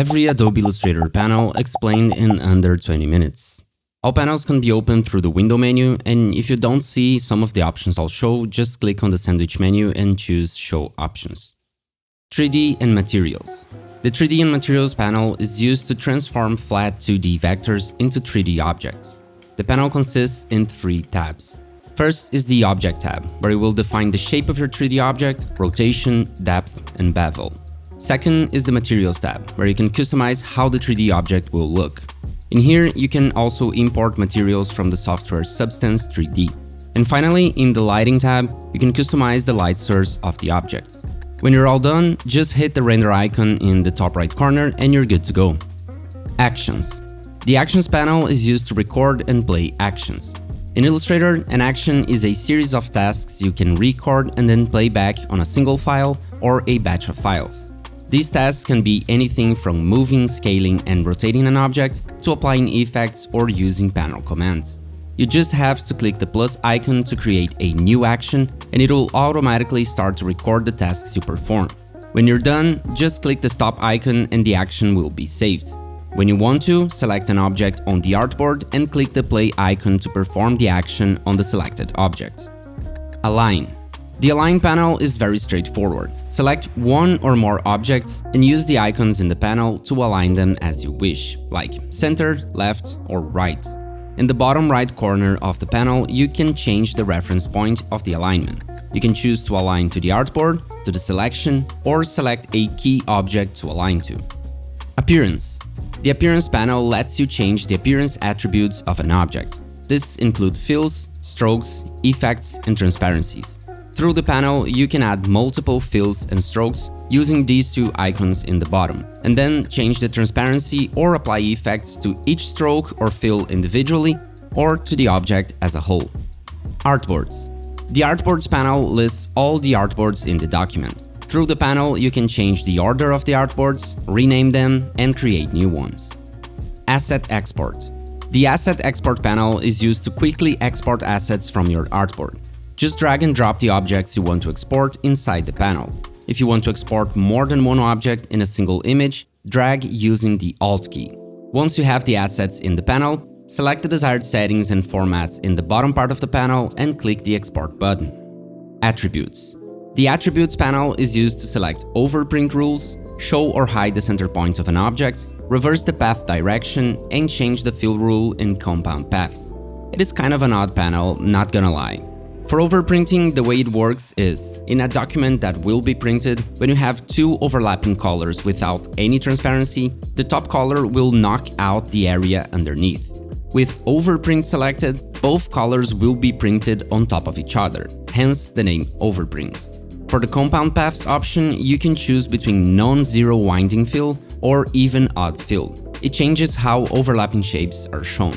Every Adobe Illustrator panel explained in under 20 minutes. All panels can be opened through the window menu, and if you don't see some of the options I'll show, just click on the sandwich menu and choose Show Options. 3D and Materials. The 3D and Materials panel is used to transform flat 2D vectors into 3D objects. The panel consists in 3 tabs. First is the Object tab, where it will define the shape of your 3D object, rotation, depth, and bevel. Second is the Materials tab, where you can customize how the 3D object will look. In here, you can also import materials from the software Substance 3D. And finally, in the Lighting tab, you can customize the light source of the object. When you're all done, just hit the render icon in the top right corner and you're good to go. Actions. The Actions panel is used to record and play actions. In Illustrator, an action is a series of tasks you can record and then play back on a single file or a batch of files. These tasks can be anything from moving, scaling, and rotating an object to applying effects or using panel commands. You just have to click the plus icon to create a new action, and it will automatically start to record the tasks you perform. When you're done, just click the stop icon and the action will be saved. When you want to, select an object on the artboard and click the play icon to perform the action on the selected object. Align. The Align panel is very straightforward. Select one or more objects and use the icons in the panel to align them as you wish, like center, left, or right. In the bottom right corner of the panel, you can change the reference point of the alignment. You can choose to align to the artboard, to the selection, or select a key object to align to. Appearance. The Appearance panel lets you change the appearance attributes of an object. This includes fills, strokes, effects, and transparencies. Through the panel, you can add multiple fills and strokes using these 2 icons in the bottom, and then change the transparency or apply effects to each stroke or fill individually or to the object as a whole. Artboards. The Artboards panel lists all the artboards in the document. Through the panel, you can change the order of the artboards, rename them, and create new ones. Asset Export. The Asset Export panel is used to quickly export assets from your artboard. Just drag and drop the objects you want to export inside the panel. If you want to export more than one object in a single image, drag using the Alt key. Once you have the assets in the panel, select the desired settings and formats in the bottom part of the panel and click the Export button. Attributes. The Attributes panel is used to select overprint rules, show or hide the center point of an object, reverse the path direction, and change the fill rule in compound paths. It is kind of an odd panel, not gonna lie. For overprinting, the way it works is, in a document that will be printed, when you have 2 overlapping colors without any transparency, the top color will knock out the area underneath. With overprint selected, both colors will be printed on top of each other, hence the name overprint. For the compound paths option, you can choose between non-zero winding fill or even odd fill. It changes how overlapping shapes are shown.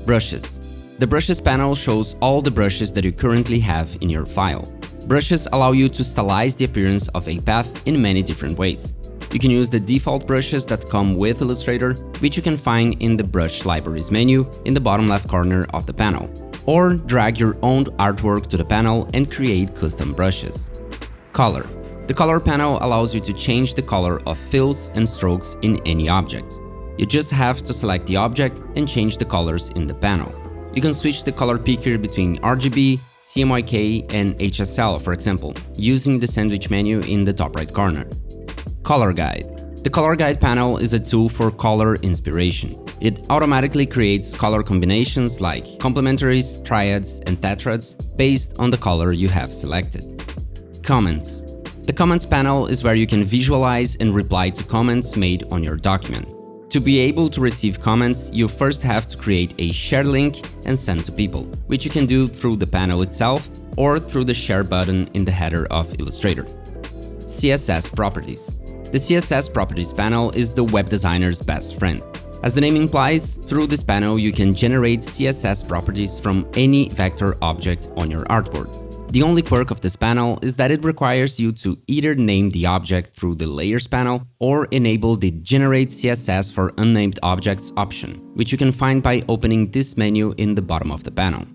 Brushes. The Brushes panel shows all the brushes that you currently have in your file. Brushes allow you to stylize the appearance of a path in many different ways. You can use the default brushes that come with Illustrator, which you can find in the Brush Libraries menu in the bottom left corner of the panel, or drag your own artwork to the panel and create custom brushes. Color. The Color panel allows you to change the color of fills and strokes in any object. You just have to select the object and change the colors in the panel. You can switch the color picker between RGB, CMYK, and HSL, for example, using the sandwich menu in the top right corner. Color Guide. The Color Guide panel is a tool for color inspiration. It automatically creates color combinations like complementaries, triads, and tetrads based on the color you have selected. Comments. The Comments panel is where you can visualize and reply to comments made on your document. To be able to receive comments, you first have to create a share link and send to people, which you can do through the panel itself or through the share button in the header of Illustrator. CSS Properties. The CSS Properties panel is the web designer's best friend. As the name implies, through this panel you can generate CSS properties from any vector object on your artboard. The only quirk of this panel is that it requires you to either name the object through the Layers panel or enable the Generate CSS for Unnamed Objects option, which you can find by opening this menu in the bottom of the panel.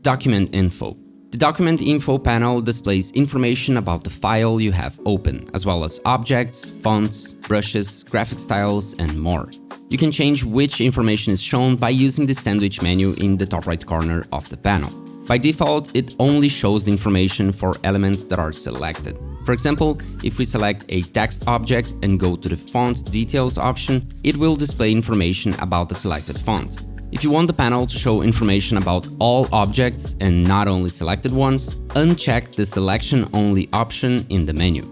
Document Info. The Document Info panel displays information about the file you have open, as well as objects, fonts, brushes, graphic styles, and more. You can change which information is shown by using the sandwich menu in the top right corner of the panel. By default, it only shows the information for elements that are selected. For example, if we select a text object and go to the Font Details option, it will display information about the selected font. If you want the panel to show information about all objects and not only selected ones, uncheck the Selection Only option in the menu.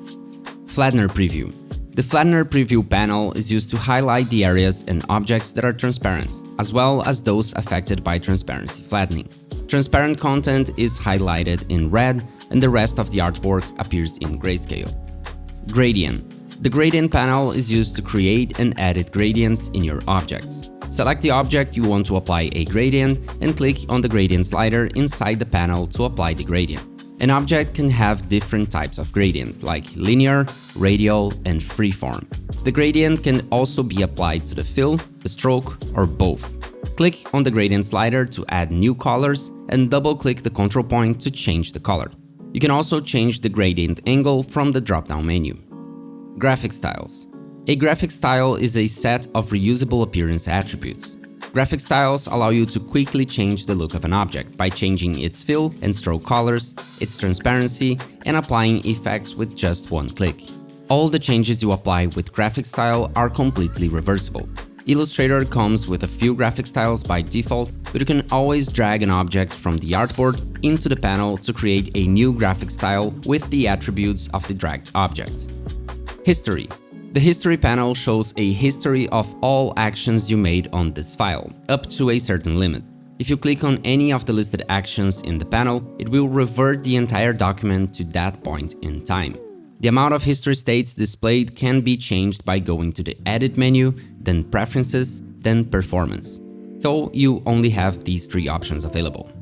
Flattener Preview. The Flattener Preview panel is used to highlight the areas and objects that are transparent, as well as those affected by transparency flattening. Transparent content is highlighted in red, and the rest of the artwork appears in grayscale. Gradient. The Gradient panel is used to create and edit gradients in your objects. Select the object you want to apply a gradient and click on the gradient slider inside the panel to apply the gradient. An object can have different types of gradient, like linear, radial, and freeform. The gradient can also be applied to the fill, the stroke, or both. Click on the gradient slider to add new colors and double-click the control point to change the color. You can also change the gradient angle from the drop-down menu. Graphic styles. A graphic style is a set of reusable appearance attributes. Graphic styles allow you to quickly change the look of an object by changing its fill and stroke colors, its transparency, and applying effects with just one click. All the changes you apply with graphic style are completely reversible. Illustrator comes with a few graphic styles by default, but you can always drag an object from the artboard into the panel to create a new graphic style with the attributes of the dragged object. History. The History panel shows a history of all actions you made on this file, up to a certain limit. If you click on any of the listed actions in the panel, it will revert the entire document to that point in time. The amount of history states displayed can be changed by going to the Edit menu, then Preferences, then Performance, though you only have these three options available.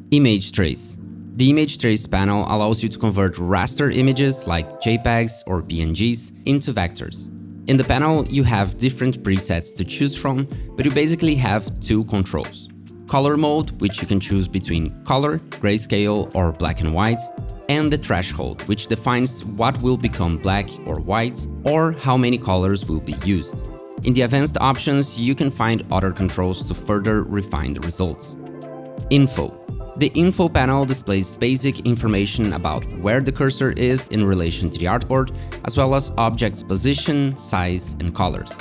Image Trace. The Image Trace panel allows you to convert raster images like JPEGs or PNGs into vectors. In the panel, you have different presets to choose from, but you basically have two controls. Color mode, which you can choose between color, grayscale, or black and white, and the threshold, which defines what will become black or white, or how many colors will be used. In the advanced options, you can find other controls to further refine the results. Info. The Info panel displays basic information about where the cursor is in relation to the artboard, as well as objects' position, size, and colors.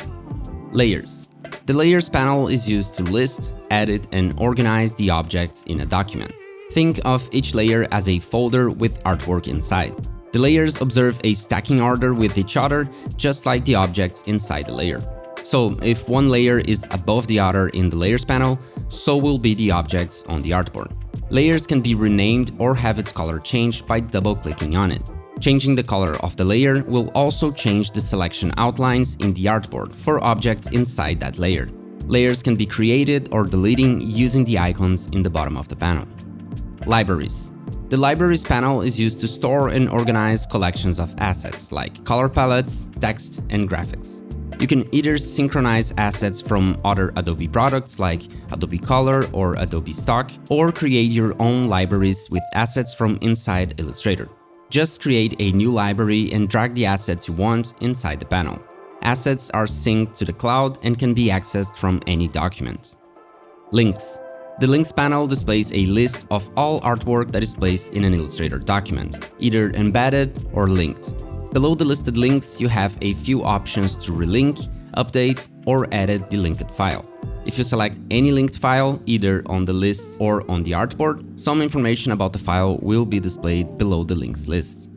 Layers. The Layers panel is used to list, edit, and organize the objects in a document. Think of each layer as a folder with artwork inside. The layers observe a stacking order with each other, just like the objects inside the layer. So, if one layer is above the other in the Layers panel, so will be the objects on the artboard. Layers can be renamed or have its color changed by double-clicking on it. Changing the color of the layer will also change the selection outlines in the artboard for objects inside that layer. Layers can be created or deleted using the icons in the bottom of the panel. Libraries. The Libraries panel is used to store and organize collections of assets like color palettes, text, and graphics. You can either synchronize assets from other Adobe products like Adobe Color or Adobe Stock, or create your own libraries with assets from inside Illustrator. Just create a new library and drag the assets you want inside the panel. Assets are synced to the cloud and can be accessed from any document. Links. The Links panel displays a list of all artwork that is placed in an Illustrator document, either embedded or linked. Below the listed links, you have a few options to relink, update, or edit the linked file. If you select any linked file, either on the list or on the artboard, some information about the file will be displayed below the links list.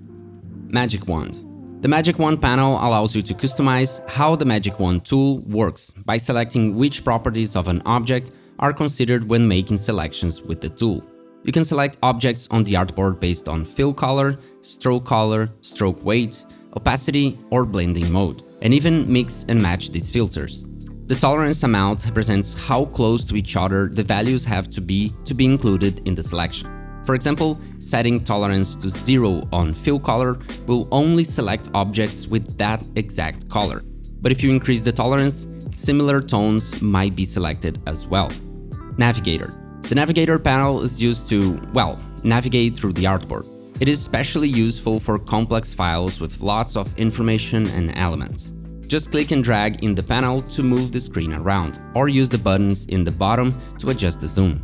Magic Wand. The Magic Wand panel allows you to customize how the Magic Wand tool works by selecting which properties of an object are considered when making selections with the tool. You can select objects on the artboard based on fill color, stroke weight, opacity, or blending mode, and even mix and match these filters. The tolerance amount represents how close to each other the values have to be included in the selection. For example, setting tolerance to 0 on fill color will only select objects with that exact color. But if you increase the tolerance, similar tones might be selected as well. Navigator. The Navigator panel is used to, navigate through the artboard. It is especially useful for complex files with lots of information and elements. Just click and drag in the panel to move the screen around, or use the buttons in the bottom to adjust the zoom.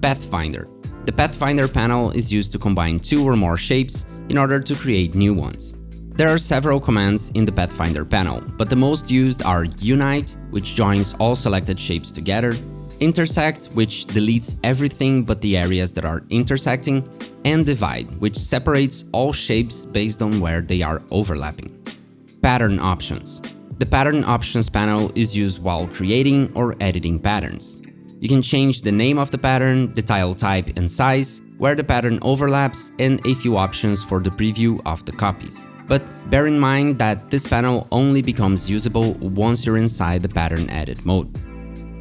Pathfinder. The Pathfinder panel is used to combine two or more shapes in order to create new ones. There are several commands in the Pathfinder panel, but the most used are Unite, which joins all selected shapes together, Intersect, which deletes everything but the areas that are intersecting, and Divide, which separates all shapes based on where they are overlapping. Pattern Options. The Pattern Options panel is used while creating or editing patterns. You can change the name of the pattern, the tile type and size, where the pattern overlaps, and a few options for the preview of the copies. But bear in mind that this panel only becomes usable once you're inside the pattern edit mode.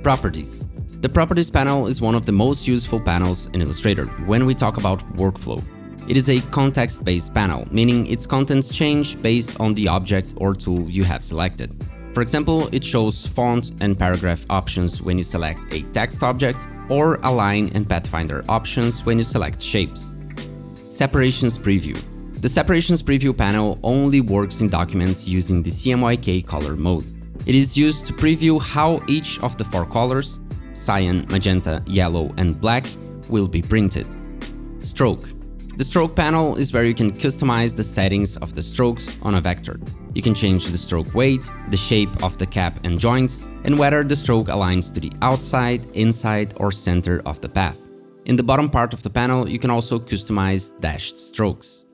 Properties. The Properties panel is one of the most useful panels in Illustrator when we talk about workflow. It is a context-based panel, meaning its contents change based on the object or tool you have selected. For example, it shows font and paragraph options when you select a text object, or align and pathfinder options when you select shapes. Separations Preview. The Separations Preview panel only works in documents using the CMYK color mode. It is used to preview how each of the four colors, cyan, magenta, yellow, and black, will be printed. Stroke. The Stroke panel is where you can customize the settings of the strokes on a vector. You can change the stroke weight, the shape of the cap and joints, and whether the stroke aligns to the outside, inside, or center of the path. In the bottom part of the panel, you can also customize dashed strokes.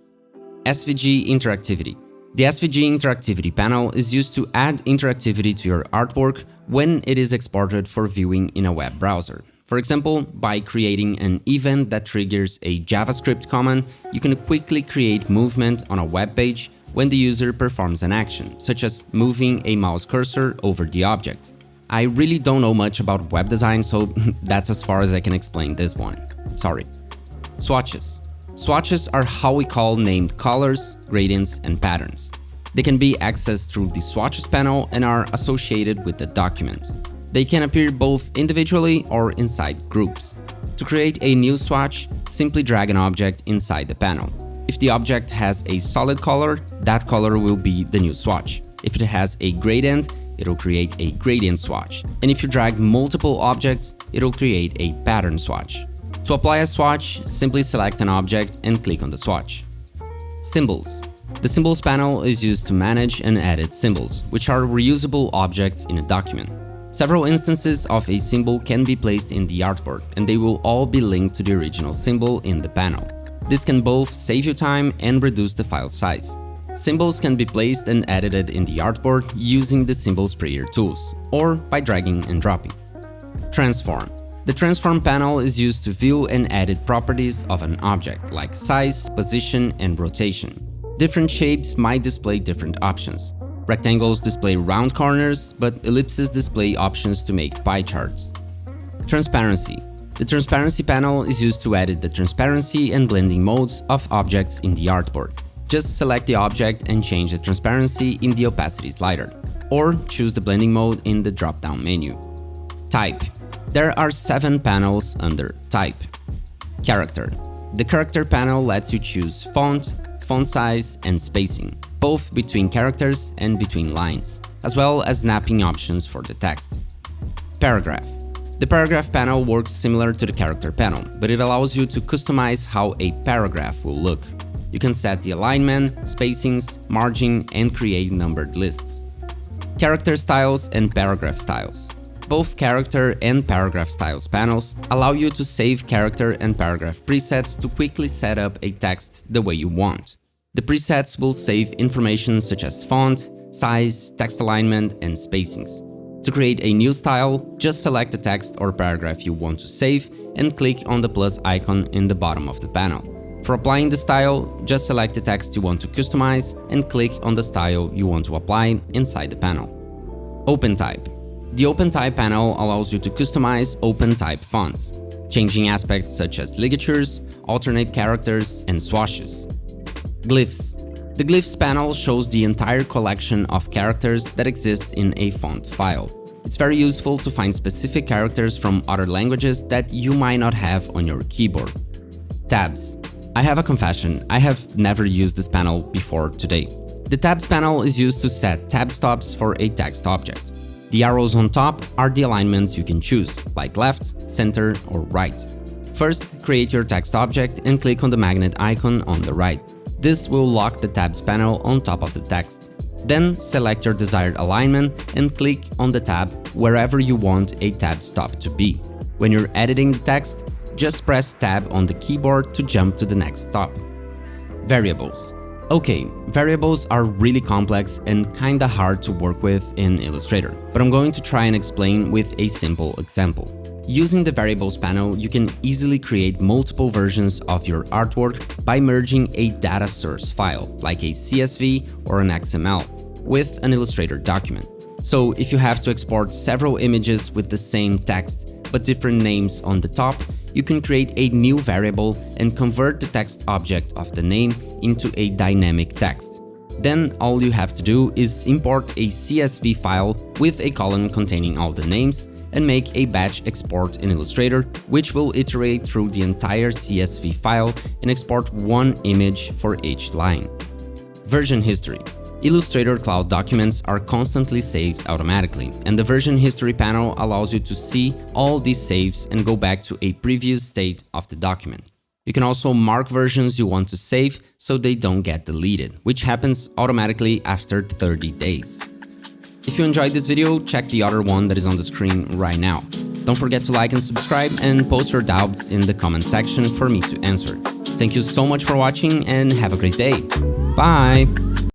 SVG Interactivity. The SVG Interactivity panel is used to add interactivity to your artwork when it is exported for viewing in a web browser. For example, by creating an event that triggers a JavaScript command, you can quickly create movement on a web page when the user performs an action, such as moving a mouse cursor over the object. I really don't know much about web design, so that's as far as I can explain this one. Sorry. Swatches. Swatches are how we call named colors, gradients, and patterns. They can be accessed through the Swatches panel and are associated with the document. They can appear both individually or inside groups. To create a new swatch, simply drag an object inside the panel. If the object has a solid color, that color will be the new swatch. If it has a gradient, it'll create a gradient swatch. And if you drag multiple objects, it'll create a pattern swatch. To apply a swatch, simply select an object and click on the swatch. Symbols. The Symbols panel is used to manage and edit symbols, which are reusable objects in a document. Several instances of a symbol can be placed in the artboard, and they will all be linked to the original symbol in the panel. This can both save you time and reduce the file size. Symbols can be placed and edited in the artboard using the Symbol Sprayer tools, or by dragging and dropping. Transform. The Transform panel is used to view and edit properties of an object, like size, position, and rotation. Different shapes might display different options. Rectangles display round corners, but ellipses display options to make pie charts. Transparency. The Transparency panel is used to edit the transparency and blending modes of objects in the artboard. Just select the object and change the transparency in the opacity slider, or choose the blending mode in the drop-down menu. Type. There are 7 panels under Type. Character. The Character panel lets you choose font, font size, and spacing, both between characters and between lines, as well as snapping options for the text. Paragraph. The Paragraph panel works similar to the Character panel, but it allows you to customize how a paragraph will look. You can set the alignment, spacings, margin, and create numbered lists. Character styles and paragraph styles. Both Character and Paragraph styles panels allow you to save character and paragraph presets to quickly set up a text the way you want. The presets will save information such as font, size, text alignment, and spacings. To create a new style, just select the text or paragraph you want to save and click on the plus icon in the bottom of the panel. For applying the style, just select the text you want to customize and click on the style you want to apply inside the panel. OpenType. The OpenType panel allows you to customize OpenType fonts, changing aspects such as ligatures, alternate characters, and swatches. Glyphs. The Glyphs panel shows the entire collection of characters that exist in a font file. It's very useful to find specific characters from other languages that you might not have on your keyboard. Tabs. I have a confession, I have never used this panel before today. The Tabs panel is used to set tab stops for a text object. The arrows on top are the alignments you can choose, like left, center, or right. First, create your text object and click on the magnet icon on the right. This will lock the Tabs panel on top of the text. Then select your desired alignment and click on the tab wherever you want a tab stop to be. When you're editing the text, just press Tab on the keyboard to jump to the next stop. Variables. Okay, variables are really complex and kinda hard to work with in Illustrator, but I'm going to try and explain with a simple example. Using the Variables panel, you can easily create multiple versions of your artwork by merging a data source file, like a CSV or an XML, with an Illustrator document. So if you have to export several images with the same text but different names on the top, you can create a new variable and convert the text object of the name into a dynamic text. Then all you have to do is import a CSV file with a column containing all the names and make a batch export in Illustrator, which will iterate through the entire CSV file and export one image for each line. Version history. Illustrator Cloud documents are constantly saved automatically, and the version history panel allows you to see all these saves and go back to a previous state of the document. You can also mark versions you want to save so they don't get deleted, which happens automatically after 30 days. If you enjoyed this video, check the other one that is on the screen right now. Don't forget to like and subscribe and post your doubts in the comment section for me to answer. Thank you so much for watching and have a great day. Bye!